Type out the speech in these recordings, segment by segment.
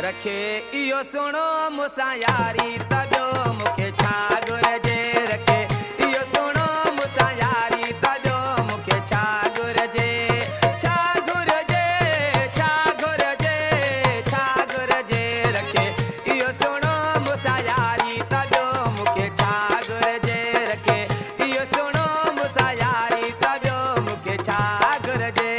रखे इहो सुणो मूंसां यारी त ॿियो मूंखे छा घुरिजे। रखे इहो सुणो मूंसां यारी त ॿियो मूंखे छा घुरिजे। छा घुरिजे, छा घुरिजे, छा घुरिजे। रखे इहो सुणो मूंसां यारी त ॿियो मूंखे छा घुरिजे। रखे इहो सुणो मूंसां यारी त ॿियो मूंखे छा घुरिजे।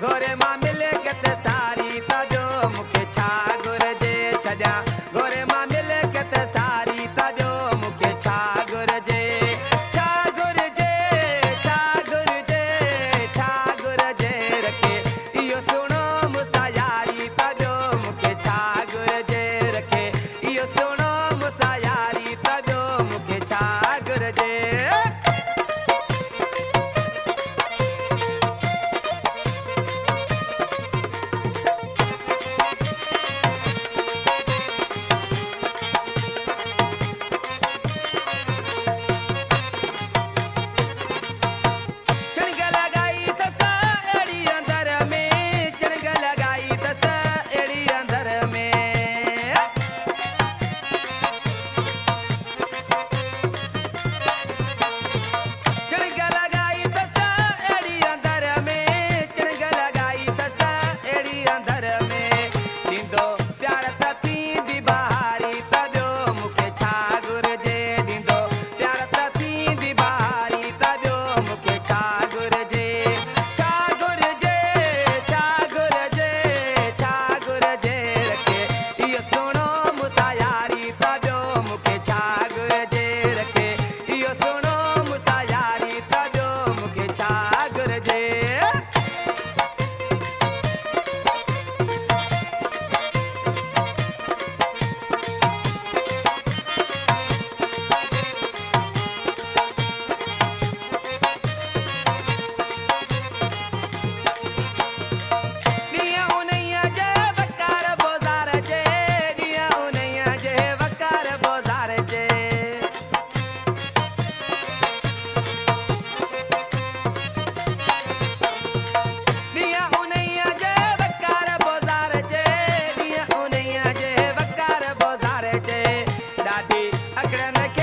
घोरे मां मिले किथे सारी त ॿियो मूंखे छा घुरिजे। छॾियां घोरे मां मिले किथे सारी त ॿियो मूंखे छा घुरिजे। छा घुरिजे, छा घुरिजे, छा घुरिजे। रखे इहो सुणो मूंसां यारी त ॿियो मूंखे छा घुरिजे। रखे इहो सुणो मूंसां यारी त ॿियो मूंखे छा घुरिजे। अकड़न के